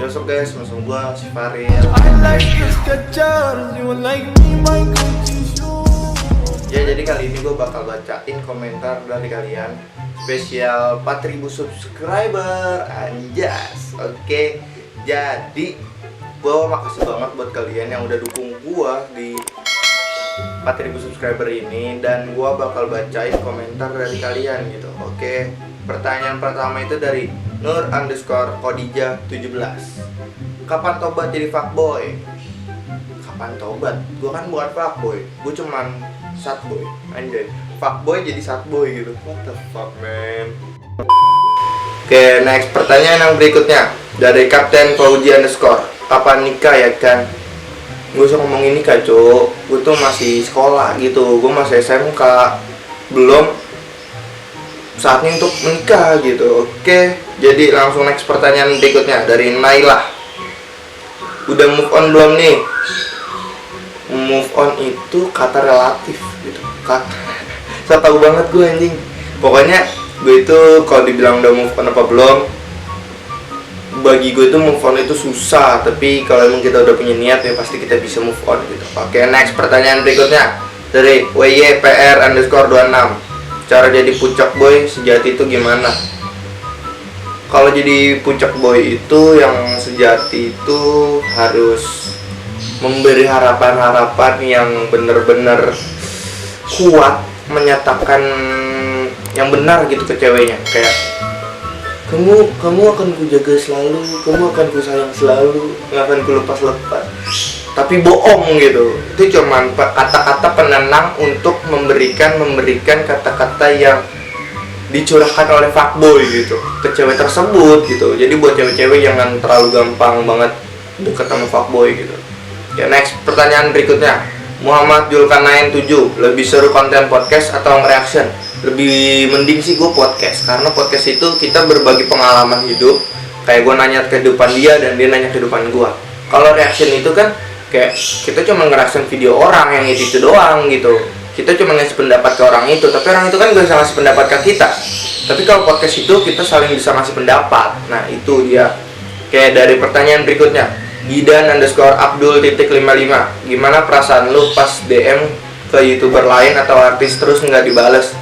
Besok guys, masuk gua si Faril. Ya jadi kali ini gua bakal bacain komentar dari kalian. Spesial 4000 subscriber, anjas. Oke, jadi gua makasih banget buat kalian yang udah dukung gua di 4000 subscriber ini. Dan gua bakal bacain komentar dari kalian gitu. Oke, pertanyaan pertama itu dari Nur_Kodijah17. Kapan tobat jadi fuckboy? Kapan tobat? Gue kan bukan fuckboy, gue cuman sadboy. Anjay, fuckboy jadi sadboy gitu. What the fuck man. Oke, next pertanyaan yang berikutnya dari Kapten Fauji_. Kapan nikah ya kan? Gue usah ngomongin nikah cuk. Gue tuh masih sekolah gitu, gue masih SMK, belum saatnya untuk menikah gitu. Oke, jadi langsung next pertanyaan berikutnya dari Nailah. Udah move on belum nih? Move on itu kata relatif gitu. Saya tahu banget gue anjing. Pokoknya gue itu kalau dibilang udah move on apa belum, bagi gue itu move on itu susah. Tapi kalau emang kita udah punya niat ya pasti kita bisa move on gitu. Oke, next pertanyaan berikutnya dari WYPR_26. Cara jadi puncak boy sejati itu gimana? Kalau jadi puncak boy itu yang sejati itu harus memberi harapan-harapan yang benar-benar kuat, menyatakan yang benar gitu ke ceweknya. Kayak kamu akan ku jaga selalu, kamu akan ku sayang selalu, nggak akan ku lepas-lepas. Tapi bohong gitu. Itu cuman kata-kata penenang untuk memberikan kata-kata yang dicurahkan oleh fuckboy gitu ke cewek tersebut gitu. Jadi buat cewek-cewek jangan terlalu gampang banget deket sama fuckboy gitu. Ya, next pertanyaan berikutnya. Muhammad Julkanain 7. Lebih seru konten podcast atau nge-reaction? Lebih mending sih gue podcast, karena podcast itu kita berbagi pengalaman hidup. Kayak gue nanya kehidupan dia dan dia nanya kehidupan gue. Kalau reaction itu kan kayak kita cuma nge-reaction video orang yang itu doang gitu. Kita cuma ngasih pendapat ke orang itu, tapi orang itu kan gak bisa ngasih pendapat ke kita. Tapi kalau podcast itu kita saling bisa ngasih pendapat. Nah itu dia. Kayak dari pertanyaan berikutnya, Gidan_Abdul_55. Gimana perasaan lu pas DM ke YouTuber lain atau artis terus nggak dibales?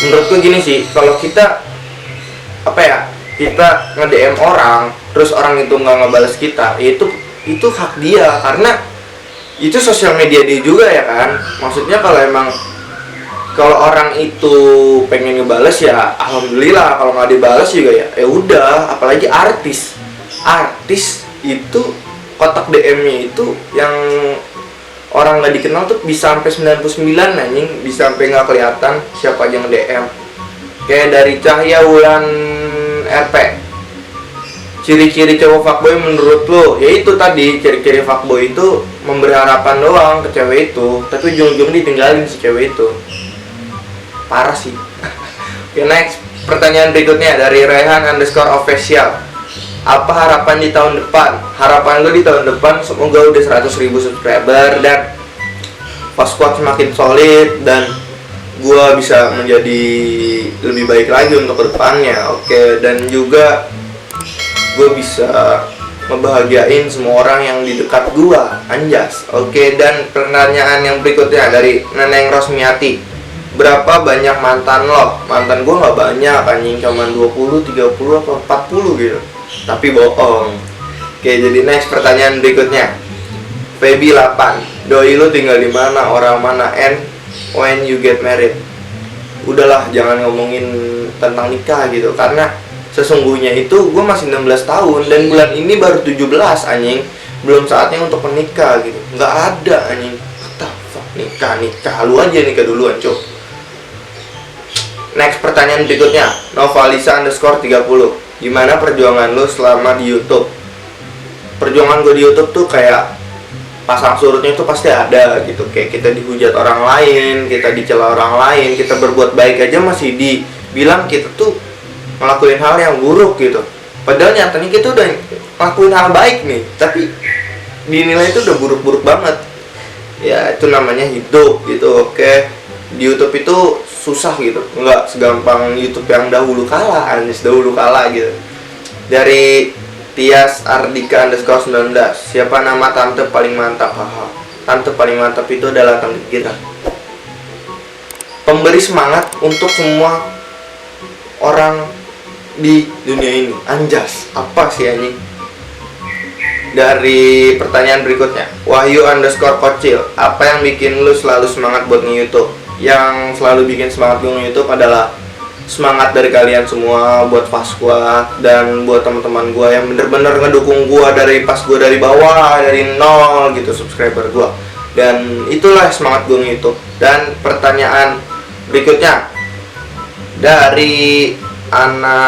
Menurutku gini sih, kalau kita kita nge-DM orang terus orang itu nggak ngebales kita, itu hak dia, karena itu sosial media dia juga ya kan. Maksudnya kalau orang itu pengen ngebales ya alhamdulillah, kalau nggak dibales juga ya udah. Apalagi artis itu kotak DM-nya itu yang orang nggak dikenal tuh bisa sampai 99 anjing, bisa sampai nggak kelihatan siapa aja nge-DM. Kayak dari Cahya Wulan RP. Ciri-ciri cowok fuckboy menurut lo? Ya itu tadi, ciri-ciri fuckboy itu memberi harapan doang ke cewek itu, tapi ujung-ujung ditinggalin si cewek itu. Parah sih. Oke, next pertanyaan berikutnya dari Rehan_official. Apa harapan di tahun depan? Harapan gue di tahun depan semoga udah 100.000 subscriber dan Pasquad semakin solid dan gue bisa menjadi lebih baik lagi untuk kedepannya. Oke, dan juga gue bisa ngebahagiain semua orang yang di dekat gue, anjas. Oke, dan pertanyaan yang berikutnya dari Neneng Rosmiati. Berapa banyak mantan lo? Mantan gue gak banyak anjing, cuman 20, 30, atau 40 gitu. Tapi bohong. Oke, jadi next pertanyaan berikutnya. Feby 8. Doi lu tinggal di mana? Orang mana? And when you get married? Udahlah, jangan ngomongin tentang nikah gitu, karena sesungguhnya itu gue masih 16 tahun dan bulan ini baru 17 anjing. Belum saatnya untuk menikah gitu. Nggak ada anjing. What the fuck, nikah. Lu aja nikah duluan cok. Next pertanyaan berikutnya, Novalisa_30. Gimana perjuangan lu selama di YouTube? Perjuangan gue di YouTube tuh kayak pasang surutnya itu pasti ada gitu. Kayak kita dihujat orang lain, kita dicela orang lain, kita berbuat baik aja masih dibilang kita tuh ngelakuin hal yang buruk gitu. Padahal nyatanya kita udah ngelakuin hal baik nih, tapi dinilai itu udah buruk-buruk banget. Ya itu namanya hidup gitu. Oke, di YouTube itu susah gitu, nggak segampang YouTube yang dahulu kala gitu. Dari Tias Ardika _19. Siapa nama tante paling mantap? Haha. Tante paling mantap itu adalah Tante Gira. Pemberi semangat untuk semua orang di dunia ini. Anjas, apa sih anjing? Dari pertanyaan berikutnya, Wahyu _kocil. Apa yang bikin lu selalu semangat buat nge-YouTube? Yang selalu bikin semangat gue nge-YouTube adalah semangat dari kalian semua, buat Fast Squad dan buat teman-teman gue yang bener-bener ngedukung gue dari pas gue dari bawah, dari nol gitu subscriber gue. Dan itulah semangat gue nge-YouTube. Dan pertanyaan berikutnya dari Ana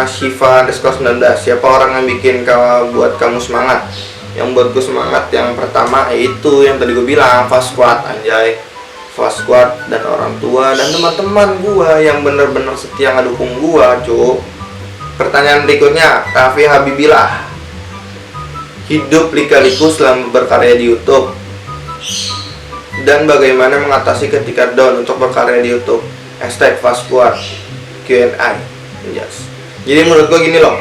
Shiva _19. Siapa orang yang bikin buat kamu semangat? Yang buat gue semangat yang pertama yaitu yang tadi gue bilang, Fast Squad, anjay. Fast Squad dan orang tua dan teman-teman gua yang bener-bener setia ngedukung gua, cuk. Pertanyaan berikutnya, Raffi Habibillah. Hidup lika-liku selama berkarya di YouTube. Dan bagaimana mengatasi ketika down untuk berkarya di YouTube? #Fast Squad Q&A. Yes. Jadi menurut gua gini loh.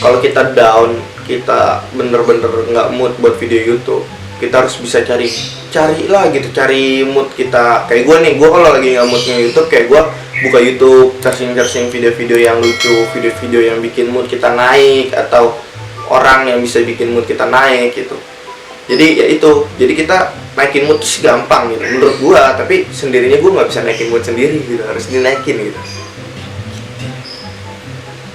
Kalau kita down, kita bener-bener nggak mood buat video YouTube, kita harus bisa cari mood kita. Kayak gue nih, gue kalau lagi nggak moodnya YouTube, kayak gue buka YouTube, searching video-video yang lucu, video-video yang bikin mood kita naik, atau orang yang bisa bikin mood kita naik gitu. Jadi ya itu, jadi kita naikin mood tuh gampang gitu menurut gue, tapi sendirinya gue nggak bisa naikin mood sendiri gitu, harus dinaikin gitu.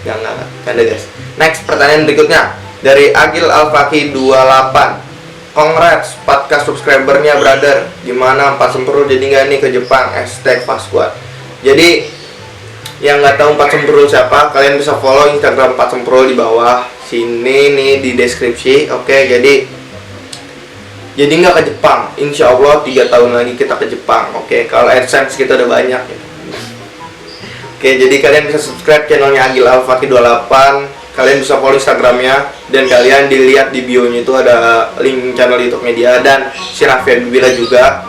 Nggak, ada guys. Next, pertanyaan berikutnya dari Agil Alfaki 28. Congrats 4K subscribernya brother. Gimana 4 Sempurul jadi nggak nih ke Jepang? #Fast Squad. Jadi yang nggak tahu 4 Sempurul siapa, kalian bisa follow Instagram 4 Sempurul di bawah sini nih di deskripsi. Oke, jadi nggak ke Jepang. Insya Allah 3 tahun lagi kita ke Jepang. Oke, kalau AdSense kita udah banyak ya. Oke, jadi kalian bisa subscribe channelnya Agil Alfaki 28. Kalian bisa follow Instagramnya, dan kalian dilihat di bio-nya itu ada link channel YouTube-nya dia dan si Raffi Habibillah juga.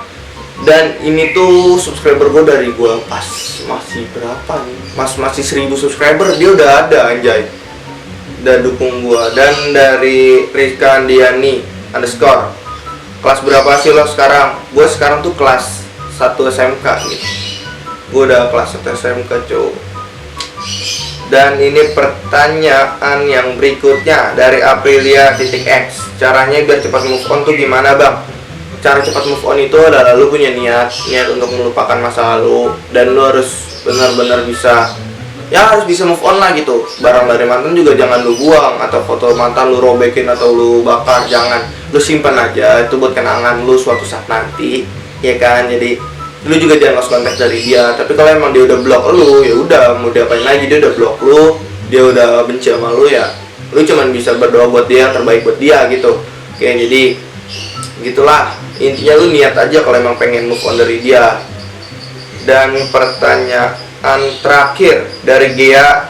Dan ini tuh subscriber gue dari gue pas masih berapa nih? Masih 1000 subscriber dia udah ada, anjay. Udah dukung gue. Dan dari Rizka Andiani _ kelas berapa sih lo sekarang? Gue sekarang tuh kelas 1 SMK gitu. Gue udah kelas 1 SMK, cuy. Dan ini pertanyaan yang berikutnya dari Aprilia.X. Caranya biar cepat move on tuh gimana bang? Cara cepat move on itu adalah lu punya niat untuk melupakan masa lalu, dan lu harus benar-benar bisa move on lah gitu. Barang dari mantan juga jangan lu buang, atau foto mantan lu robekin atau lu bakar, jangan. Lu simpan aja, itu buat kenangan lu suatu saat nanti, ya kan? Jadi lu juga jangan lost kontak dari dia. Tapi kalau emang dia udah blok lu, ya udah mau diapain lagi, dia udah blok lu, dia udah benci sama lu, ya lu cuman bisa berdoa buat dia, yang terbaik buat dia gitu. Oke, jadi gitulah intinya, lu niat aja kalau emang pengen move on dari dia. Dan pertanyaan terakhir dari Gea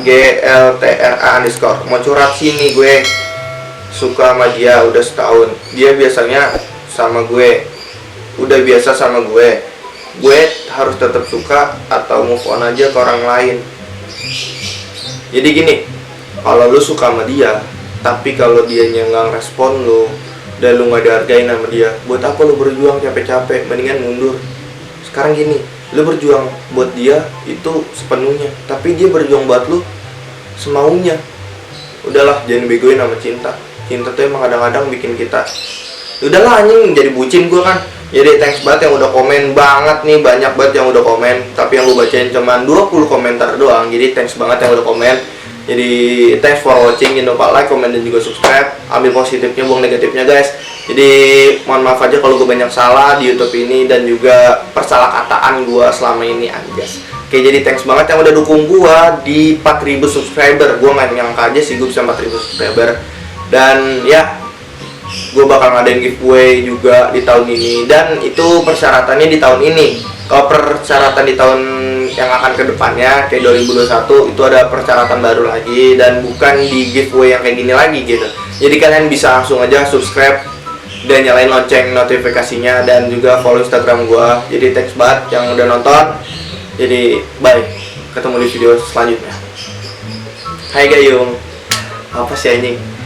GLTRA _ mau curhat sini, gue suka sama dia udah setahun. Dia biasanya sama gue udah biasa sama gue harus tetap suka atau move on aja ke orang lain? Jadi gini, kalau lu suka sama dia tapi kalau dianya nggak respon lu dan lu nggak dihargain sama dia, buat apa lu berjuang capek-capek? Mendingan mundur. Sekarang gini, lu berjuang buat dia itu sepenuhnya, tapi dia berjuang buat lu semaunya. Udahlah, jangan begoin sama cinta. Cinta tuh emang kadang-kadang bikin kita, udahlah anjing jadi bucin gue kan. Jadi thanks banget yang udah komen banget nih, banyak banget yang udah komen, tapi yang gue bacain cuman 20 komentar doang. Jadi thanks banget yang udah komen. Jadi thanks for watching, jangan lupa like, comment, dan juga subscribe. Ambil positifnya, buang negatifnya guys. Jadi mohon maaf aja kalau gue banyak salah di YouTube ini, dan juga persalahkataan gue selama ini, anjas. Oke, jadi thanks banget yang udah dukung gue di 4000 subscriber. Gue gak nyangka aja sih gue bisa 4000 subscriber. Dan ya, gue bakal ngadain giveaway juga di tahun ini, dan itu persyaratannya di tahun ini. Kalau persyaratan di tahun yang akan kedepannya kayak 2021 itu ada persyaratan baru lagi, dan bukan di giveaway yang kayak gini lagi gitu. Jadi kalian bisa langsung aja subscribe dan nyalain lonceng notifikasinya, dan juga follow Instagram gue. Jadi thanks banget yang udah nonton. Jadi bye, ketemu di video selanjutnya. Hai Gayung. Apa sih anjing?